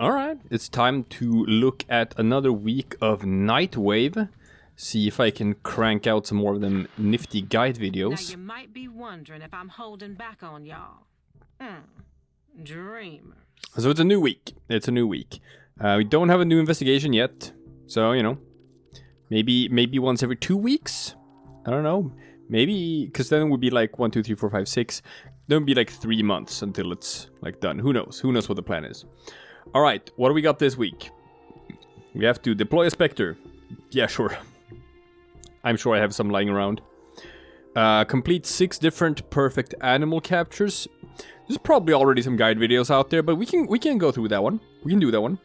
Alright, it's time to look at another week of Nightwave. See if I can crank out some more of them nifty guide videos. Now you might be wondering if I'm holding back on y'all. Dreamers. So it's a new week. We don't have a new investigation yet. So, you know, maybe once every 2 weeks? I don't know. Maybe, because then it would be like 1, 2, 3, 4, 5, 6. Then it would be like 3 months until it's like done. Who knows? Who knows what the plan is? Alright, what do we got this week? We have to deploy a Spectre. Yeah, sure. I'm sure I have some lying around. Complete 6 different perfect animal captures. There's probably already some guide videos out there, but we can go through that one. We can do that one.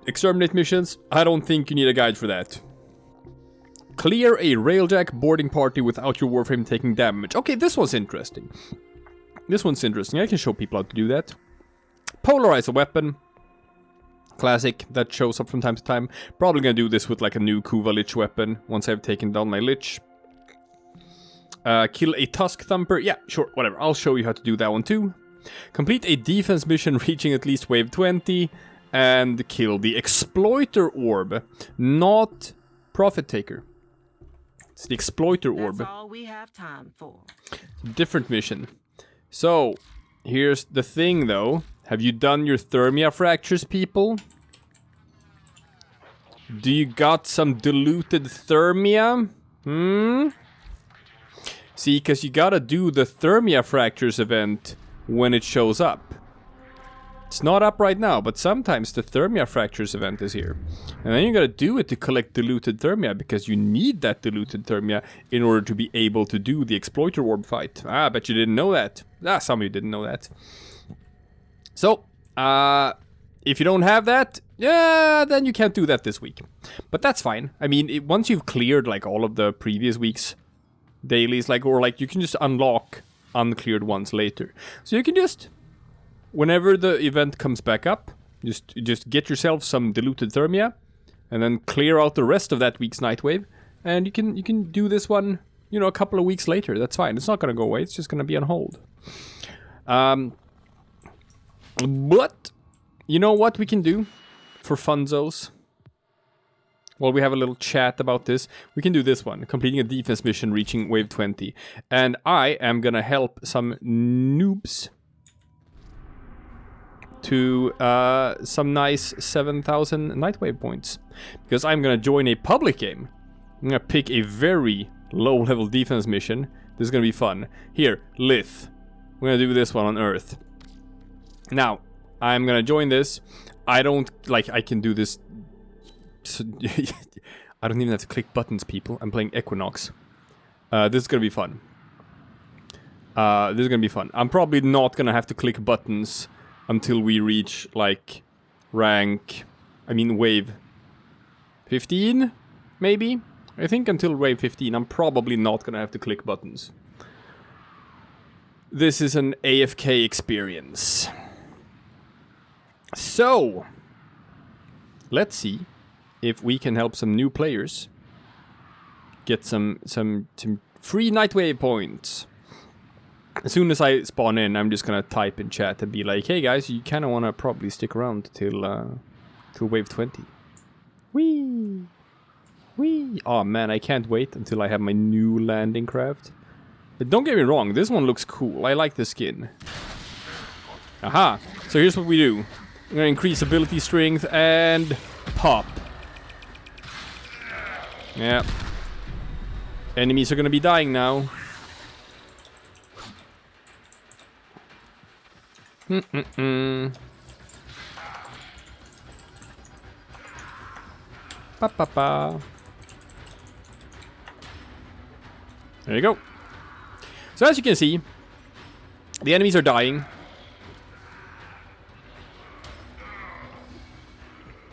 Exterminate missions. I don't think you need a guide for that. Clear a Railjack boarding party without your Warframe taking damage. Okay, this one's interesting. I can show people how to do that. Polarize a weapon. Classic, that shows up from time to time. Probably gonna do this with like a new Kuva Lich weapon once I've taken down my Lich. Kill a Tusk Thumper. Yeah, sure, whatever. I'll show you how to do that one too. Complete a defense mission reaching at least wave 20. And kill the Exploiter Orb. Not Profit Taker. It's the Exploiter Orb. That's all we have time for. Different mission. So, here's the thing though. Have you done your Thermia fractures, people? Do you got some diluted Thermia? See, because you gotta do the Thermia fractures event when it shows up. It's not up right now, but sometimes the Thermia fractures event is here. And then you gotta do it to collect diluted Thermia, because you need that diluted Thermia in order to be able to do the Exploiter Orb fight. I bet you didn't know that. Some of you didn't know that. So, if you don't have that, yeah, then you can't do that this week. But that's fine. I mean, once you've cleared, like, all of the previous week's dailies, like, or, like, you can just unlock uncleared ones later. So you can just, whenever the event comes back up, just get yourself some diluted Thermia, and then clear out the rest of that week's Nightwave, and you can do this one, you know, a couple of weeks later. That's fine. It's not gonna go away. It's just gonna be on hold. But, you know what we can do for funzos? Well, we have a little chat about this. We can do this one, completing a defense mission reaching wave 20. And I am gonna help some noobs to some nice 7,000 Nightwave points. Because I'm gonna join a public game. I'm gonna pick a very low-level defense mission. This is gonna be fun. Here, Lith. We're gonna do this one on Earth. Now, I'm gonna join this. I can do this. So, I don't even have to click buttons, people. I'm playing Equinox. This is gonna be fun. I'm probably not gonna have to click buttons until we reach, like, wave 15, maybe? I think until wave 15, I'm probably not gonna have to click buttons. This is an AFK experience. So, let's see if we can help some new players get some free Nightwave points. As soon as I spawn in, I'm just gonna type in chat and be like, hey guys, you kinda wanna probably stick around till wave 20. Whee! Whee! Oh man, I can't wait until I have my new landing craft. But don't get me wrong, this one looks cool. I like the skin. Aha! So here's what we do. I'm gonna increase ability strength and pop. Yeah. Enemies are gonna be dying now. Pa. There you go. So as you can see, the enemies are dying.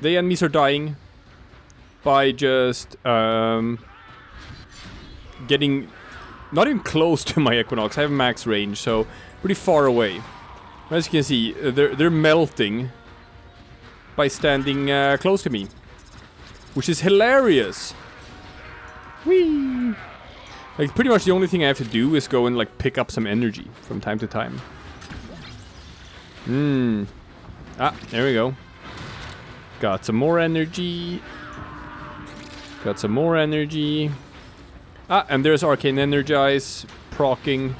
The enemies are dying by just getting not even close to my Equinox. I have max range, so pretty far away. As you can see, they're melting by standing close to me, which is hilarious. Whee! Like, pretty much the only thing I have to do is go and, like, pick up some energy from time to time. Ah, there we go. Got some more energy. Got some more energy. Ah, and there's Arcane Energize proccing.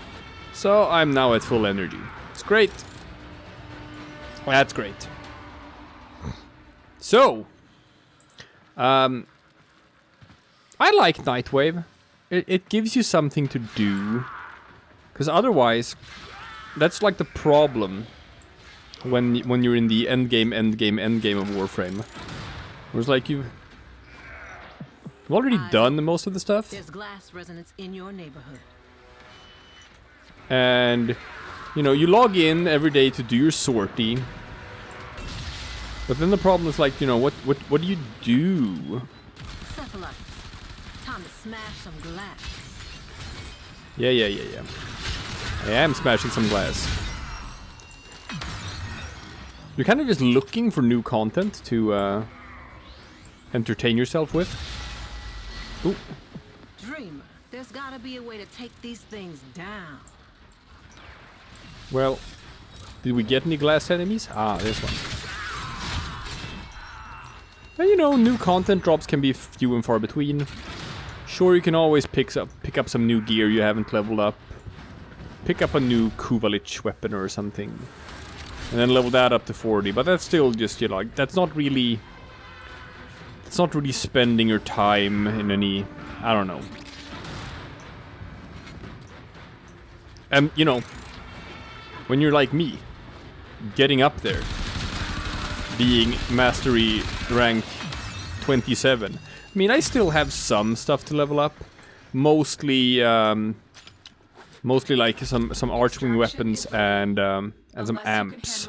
So I'm now at full energy. It's great. That's great. So, I like Nightwave. It gives you something to do. Because otherwise, that's like the problem when you're in the end game of Warframe. Where it's like you've already done most of the stuff. There's glass resonance in your neighborhood. And, you know, you log in every day to do your sortie. But then the problem is like, you know, what do you do? Cephalite. Time to smash some glass. Yeah. I am smashing some glass. You're kind of just looking for new content to entertain yourself with. Ooh. Dreamer, there's gotta be a way to take these things down. Well, did we get any glass enemies? Ah, this one. And you know, new content drops can be few and far between. Sure, you can always pick up some new gear you haven't leveled up. Pick up a new Kuvalich weapon or something. And then level that up to 40, but that's still just, you know, like, that's not really spending your time in any, I don't know. And, you know, when you're like me, getting up there, being mastery rank 27. I mean, I still have some stuff to level up. Mostly like some archwing weapons and some amps.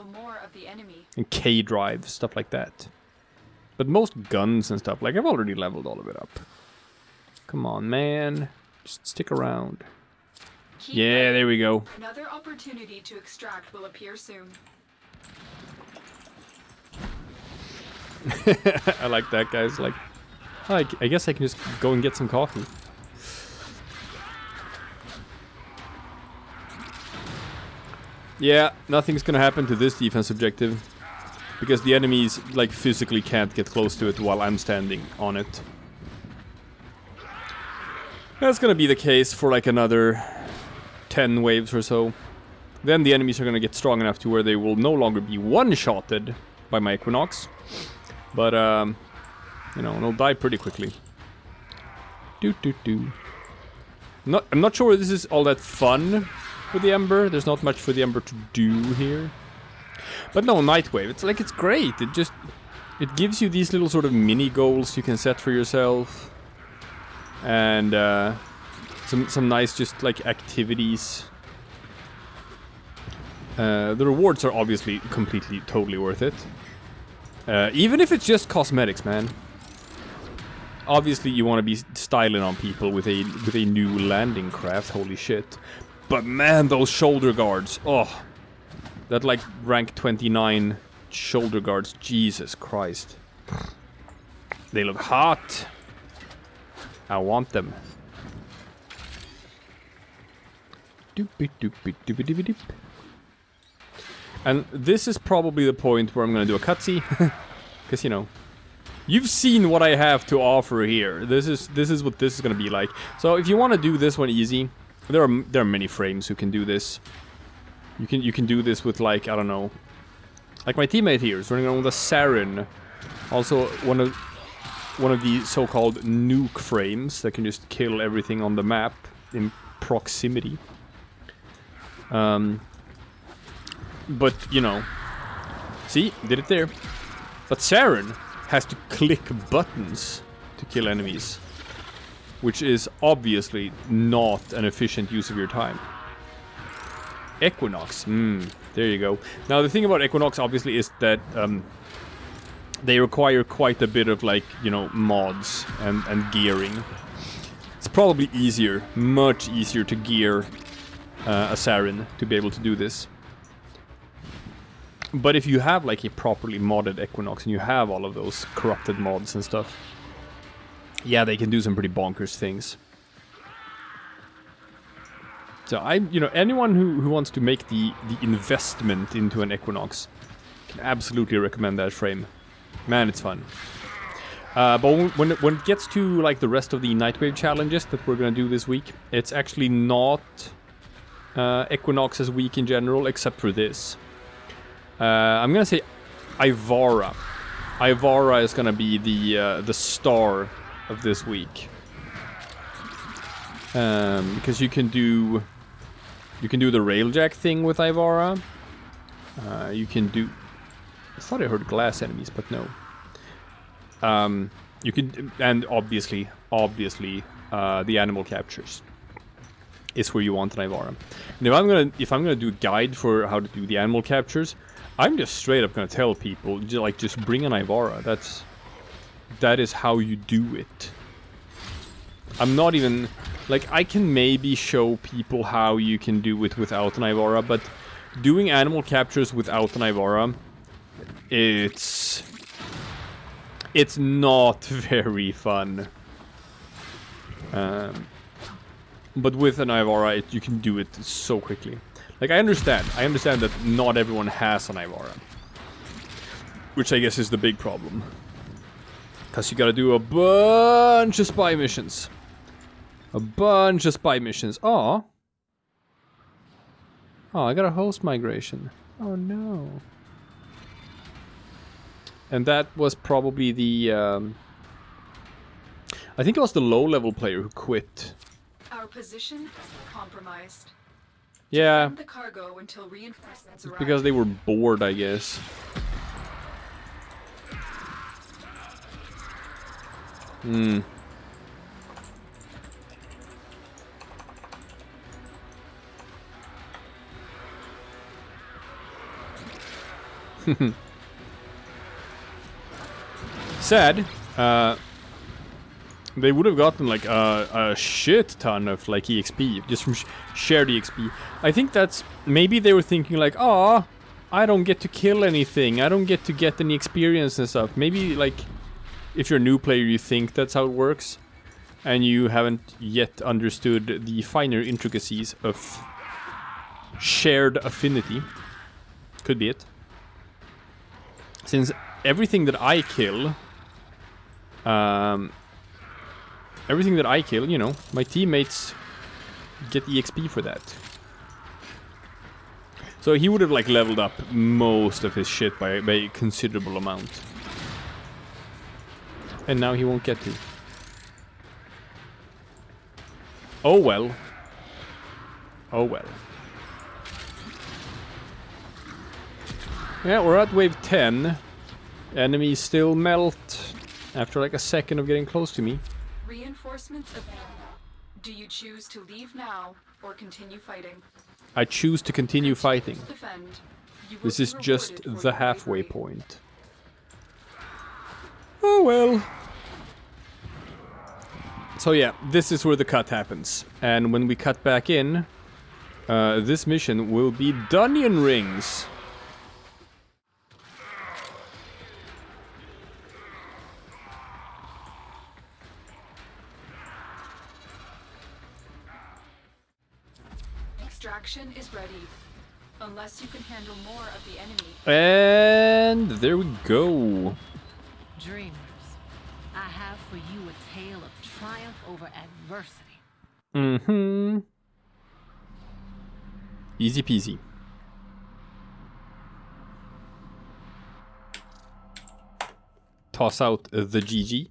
And K-drive, stuff like that. But most guns and stuff, like, I've already leveled all of it up. Come on, man. Just stick around. Yeah, there we go. Another opportunity to extract will appear soon. I like that, guys. Like, I guess I can just go and get some coffee. Yeah, nothing's gonna happen to this defense objective. Because the enemies, like, physically can't get close to it while I'm standing on it. That's gonna be the case for, like, another 10 waves or so. Then the enemies are gonna get strong enough to where they will no longer be one-shotted by my Equinox. But, you know, they'll die pretty quickly. I'm not sure this is all that fun for the Ember. There's not much for the Ember to do here. But no, Nightwave, it's like, it's great. It gives you these little sort of mini goals you can set for yourself. And, some nice just, like, activities. The rewards are obviously completely, totally worth it. Even if it's just cosmetics, man. Obviously, you want to be styling on people with a new landing craft. Holy shit! But man, those shoulder guards. Oh, that like rank 29 shoulder guards. Jesus Christ! They look hot. I want them. And this is probably the point where I'm gonna do a cutscene, because you know, you've seen what I have to offer here. This is what this is gonna be like. So if you want to do this one easy, there are many frames who can do this. You can do this with, like, I don't know, like my teammate here is running around with a Sarin, also one of the so-called nuke frames that can just kill everything on the map in proximity. But, you know, see, did it there. But Sarin has to click buttons to kill enemies, which is obviously not an efficient use of your time. Equinox, there you go. Now, the thing about Equinox, obviously, is that they require quite a bit of, like, you know, mods and gearing. It's probably easier, much easier to gear a Sarin to be able to do this. But if you have, like, a properly modded Equinox and you have all of those corrupted mods and stuff, yeah, they can do some pretty bonkers things. So you know, anyone who wants to make the investment into an Equinox, Can absolutely recommend that frame. Man, it's fun. But when it gets to like the rest of the Nightwave challenges that we're gonna do this week, it's actually not Equinox's week in general, except for this. I'm gonna say Ivara. Ivara is gonna be the star of this week, because you can do the Railjack thing with Ivara. You can do. I thought I heard glass enemies, but no. You can, and obviously, the animal captures is where you want an Ivara. And if I'm gonna do a guide for how to do the animal captures, I'm just straight up gonna tell people, just bring an Ivara. That is how you do it. I'm not even, like, I can maybe show people how you can do it without an Ivara, but doing animal captures without an Ivara, it's not very fun. But with an Ivara, you can do it so quickly. Like, I understand that not everyone has an Ivara, which I guess is the big problem. Because you gotta do a bunch of spy missions. Aw. Oh, I got a host migration. Oh no. And that was probably the, I think it was the low-level player who quit. Our position compromised. Yeah. Defend the cargo until reinforcements arrive. Because they were bored, I guess. Hmm. Sad. They would have gotten like a shit ton of like EXP just from shared EXP. I think that's maybe they were thinking like, "Ah, I don't get to kill anything. I don't get to get any experience and stuff." Maybe like if you're a new player, you think that's how it works, and you haven't yet understood the finer intricacies of shared affinity. Could be it. Since everything that I kill, you know, my teammates get EXP for that. So he would have like leveled up most of his shit by a considerable amount. And now he won't get to. Oh well. Oh well. Yeah, we're at wave 10. Enemies still melt after like a second of getting close to me. Reinforcements available. Do you choose to leave now or continue fighting? I choose to continue fighting. Defend. You will This be is just rewarded for the your halfway bravery. point. Oh well. So yeah, this is where the cut happens. And when we cut back in, this mission will be Dungeon Rings. Extraction is ready. Unless you can handle more of the enemy. And there we go. Dreamers, I have for you a tale of triumph over adversity. Mm-hmm. Easy peasy. Toss out the GG.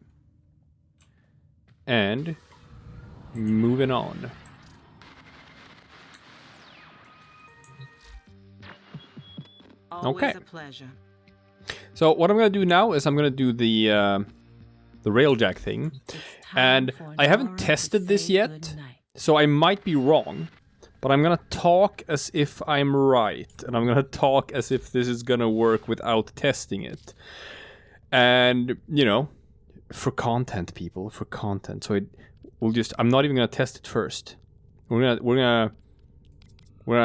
And moving on. Always Okay. a pleasure. So what I'm gonna do now is I'm gonna do the Railjack thing, and I haven't tested this yet, so I might be wrong, but I'm gonna talk as if I'm right, and I'm gonna talk as if this is gonna work without testing it, and you know, for content, people, for content. So I'm not even gonna test it first. We're gonna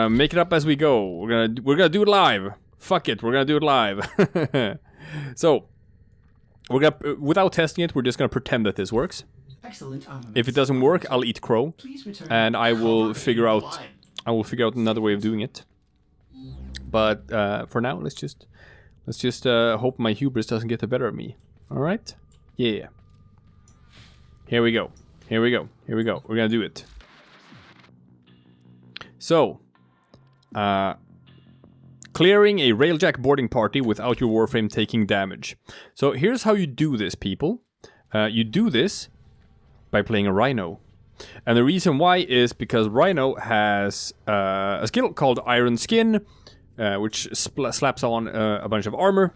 make it up as we go. We're gonna do it live. Fuck it, we're gonna do it live. So, without testing it, we're just gonna pretend that this works. Excellent armaments. If it doesn't work, I'll eat crow, Please return and I will cover figure out. line. I will figure out another way of doing it. But for now, Let's just hope my hubris doesn't get the better of me. Alright? Yeah. Here we go. Here we go. Here we go. We're gonna do it. So, clearing a Railjack boarding party without your Warframe taking damage. So here's how you do this, people. You do this by playing a Rhino. And the reason why is because Rhino has a skill called Iron Skin, which slaps on a bunch of armor,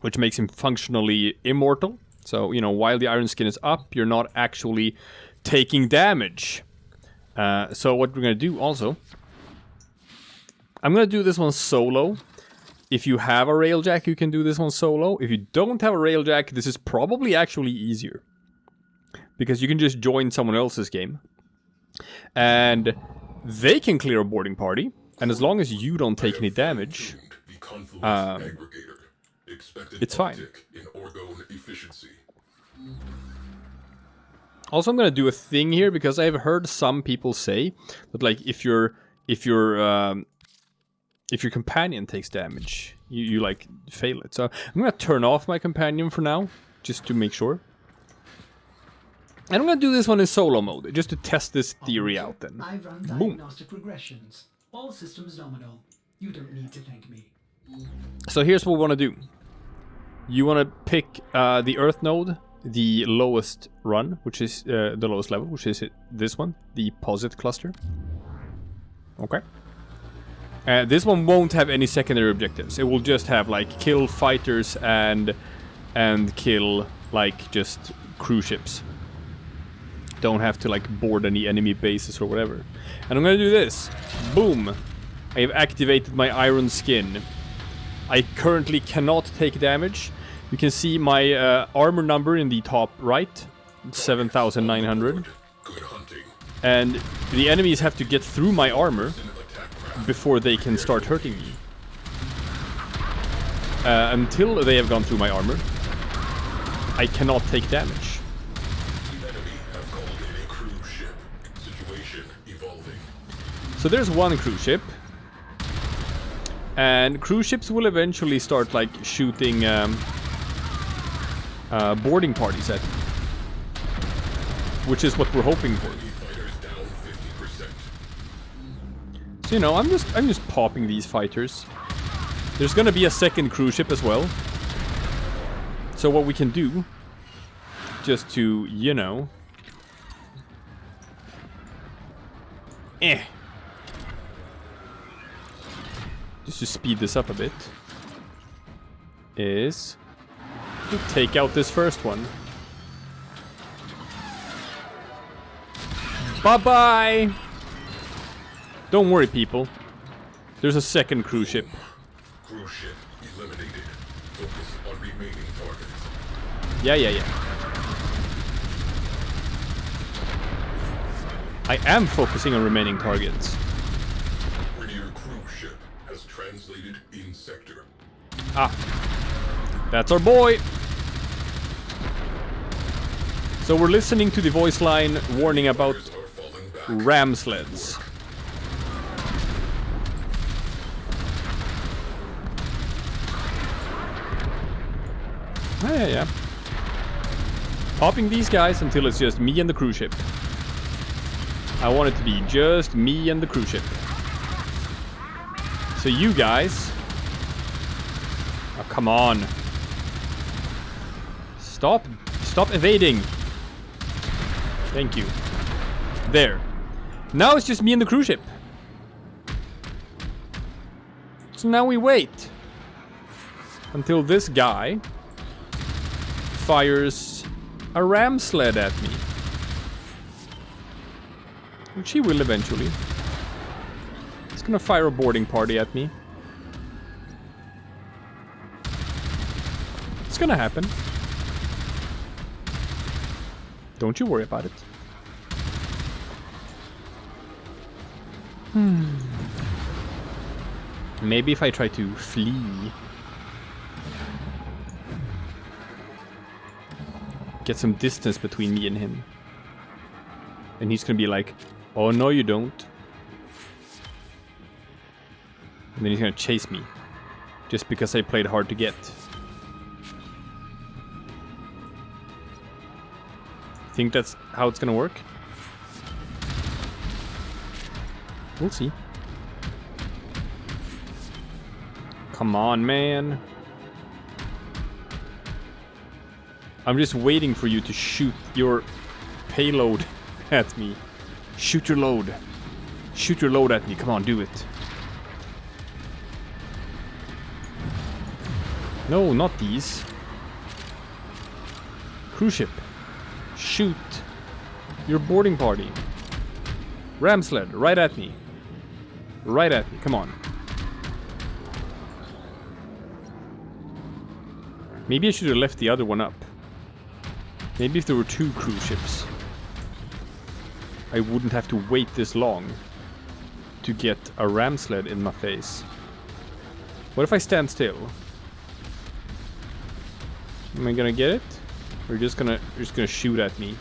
which makes him functionally immortal. So, you know, while the Iron Skin is up, you're not actually taking damage. So what we're going to do also, I'm going to do this one solo. If you have a Railjack, you can do this one solo. If you don't have a Railjack, this is probably actually easier. Because you can just join someone else's game. And they can clear a boarding party. And as long as you don't take any damage, it's fine. Also, I'm gonna do a thing here because I've heard some people say that, like, if your companion takes damage, you like fail it. So I'm gonna turn off my companion for now, just to make sure. And I'm gonna do this one in solo mode, just to test this theory out. Then, I've run boom. diagnostic regressions. All systems nominal. You don't need to thank me. So here's what we want to do. You want to pick the Earth node, the lowest run, which is the lowest level, which is this one, the Posit cluster. Okay. This one won't have any secondary objectives. It will just have like kill fighters and kill like just cruise ships. Don't have to like board any enemy bases or whatever. And I'm gonna do this. Boom. I have activated my Iron Skin. I currently cannot take damage. You can see my armor number in the top right. 7,900. And the enemies have to get through my armor before they can start hurting me. Until they have gone through my armor, I cannot take damage. So there's one cruise ship. And cruise ships will eventually start like shooting boarding parties at me. Which is what we're hoping for. So, you know, I'm just popping these fighters. There's gonna be a second cruise ship as well. So what we can do, just to, you know, just to speed this up a bit, is to take out this first one. Bye-bye! Don't worry, people. There's a second cruise ship. Cruise ship eliminated. Focus on remaining targets. Yeah. I am focusing on remaining targets. Your cruise ship has translated in sector. Ah. That's our boy! So we're listening to the voice line warning about ram sleds. Yeah. Popping these guys until it's just me and the cruise ship. I want it to be just me and the cruise ship. So you guys... Oh, come on. Stop evading. Thank you. There. Now it's just me and the cruise ship. So now we wait until this guy fires a ram sled at me. Which he will eventually. He's gonna fire a boarding party at me. It's gonna happen. Don't you worry about it. Maybe if I try to flee. Get some distance between me and him. And he's gonna be like, oh no you don't. And then he's gonna chase me. Just because I played hard to get. Think that's how it's gonna work? We'll see. Come on, man. I'm just waiting for you to shoot your payload at me. Shoot your load. Shoot your load at me. Come on, do it. No, not these. Cruise ship. Shoot. Your boarding party. Ram sled, right at me. Right at me, come on. Maybe I should have left the other one up. Maybe if there were 2 cruise ships, I wouldn't have to wait this long to get a ram sled in my face. What if I stand still? Am I gonna get it? Or you're just gonna shoot at me?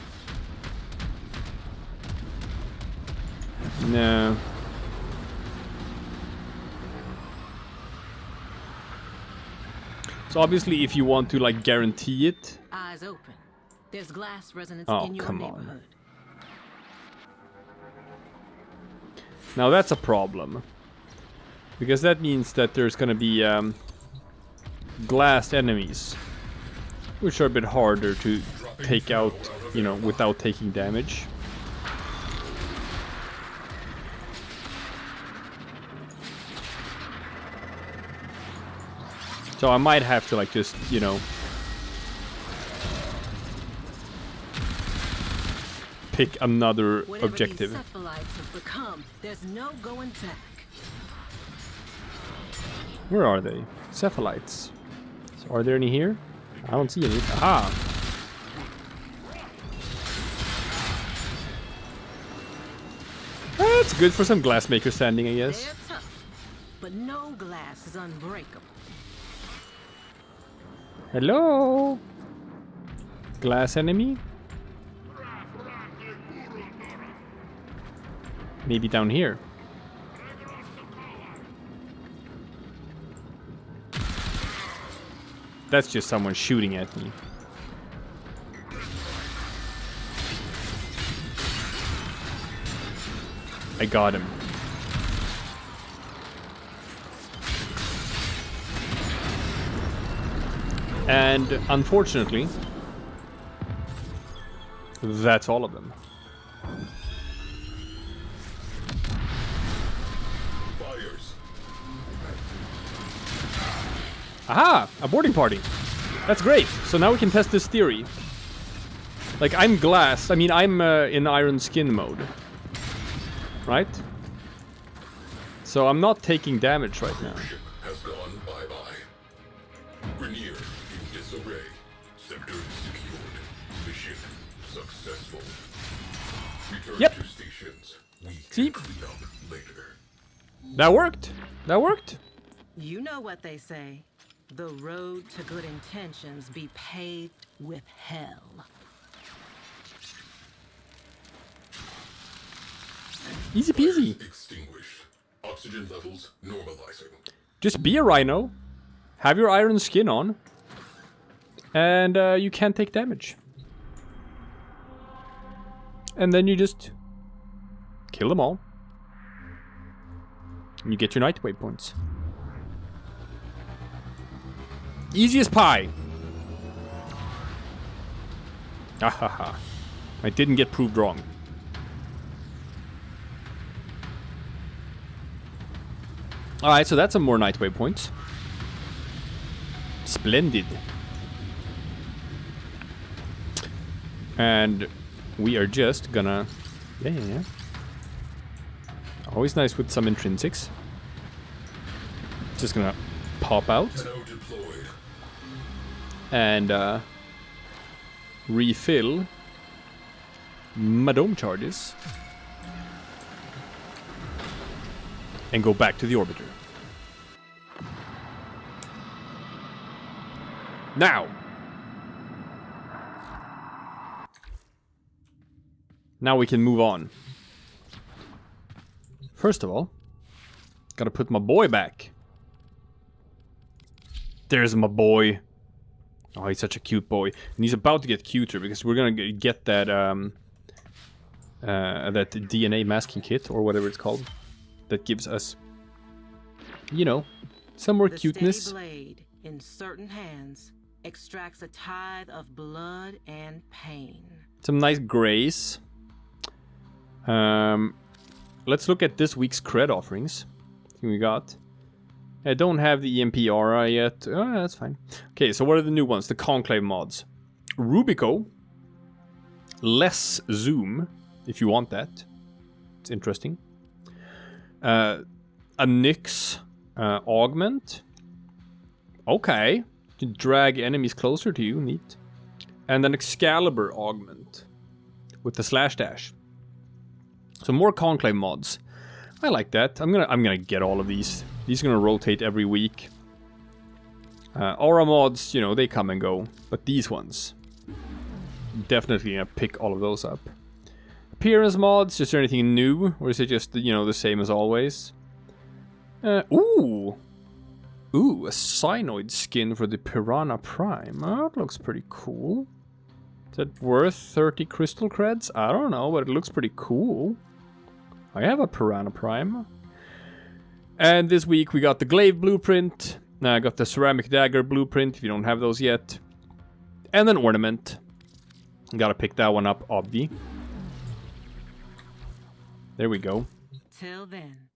No. So obviously if you want to like guarantee it. Eyes open. There's glass resonance Oh, in your come on. neighborhood. Now that's a problem. Because that means that there's gonna be glass enemies. Which are a bit harder to take out, you know, without taking damage. So I might have to like just, you know, pick another objective. Whatever these cephalites have become, there's no going back. Where are they? Cephalites. So are there any here? I don't see any. Aha! That's good for some glassmaker standing, I guess. They're tough, but no glass is unbreakable. Hello? Glass enemy? Maybe down here. That's just someone shooting at me. I got him. And unfortunately, that's all of them. Fires. Aha! A boarding party. That's great. So now we can test this theory. Like, I'm glass. I mean, I'm in iron skin mode. Right? So I'm not taking damage right now. Ship has gone bye-bye. Grenier in disarray. Sector secured. Mission successful. Return Yep. to stations. We See? can clean up later. That worked. That worked. You know what they say. The road to good intentions be paved with hell. Easy peasy. Fires extinguished. Oxygen levels normalizing. Just be a rhino. Have your iron skin on. And you can't take damage. And then you just kill them all. And you get your Nightwave points. Easy as pie. Ahaha. I didn't get proved wrong. Alright, so that's some more Nightwave points. Splendid. And we are just gonna... Yeah. Always nice with some intrinsics. Just gonna pop out. Tenno deployed. And refill my dome charges. And go back to the orbiter. Now! Now we can move on. First of all, gotta put my boy back. There's my boy. Oh, he's such a cute boy. And he's about to get cuter because we're gonna get that that DNA masking kit or whatever it's called. That gives us, you know, some more The cuteness. steady blade in certain hands extracts a tithe of blood and pain. Some nice grays. Let's look at this week's cred offerings. We got. I don't have the EMP aura yet. Oh, that's fine. Okay, so what are the new ones? The Conclave mods. Rubico. Less zoom, if you want that. It's interesting. A Nyx augment. Okay. To drag enemies closer to you. Neat. And an Excalibur augment. With the slash dash. So more Conclave mods. I like that. I'm gonna get all of these. These are gonna rotate every week. Aura mods, you know, they come and go. But these ones, definitely gonna pick all of those up. Appearance mods, is there anything new? Or is it just, you know, the same as always? Ooh, a Cyanoid skin for the Piranha Prime. Oh, that looks pretty cool. Is that worth 30 crystal creds? I don't know, but it looks pretty cool. I have a Piranha Prime. And this week we got the Glaive blueprint. I got the Ceramic Dagger blueprint, if you don't have those yet. And an ornament. Gotta pick that one up, obvi. There we go. Till then.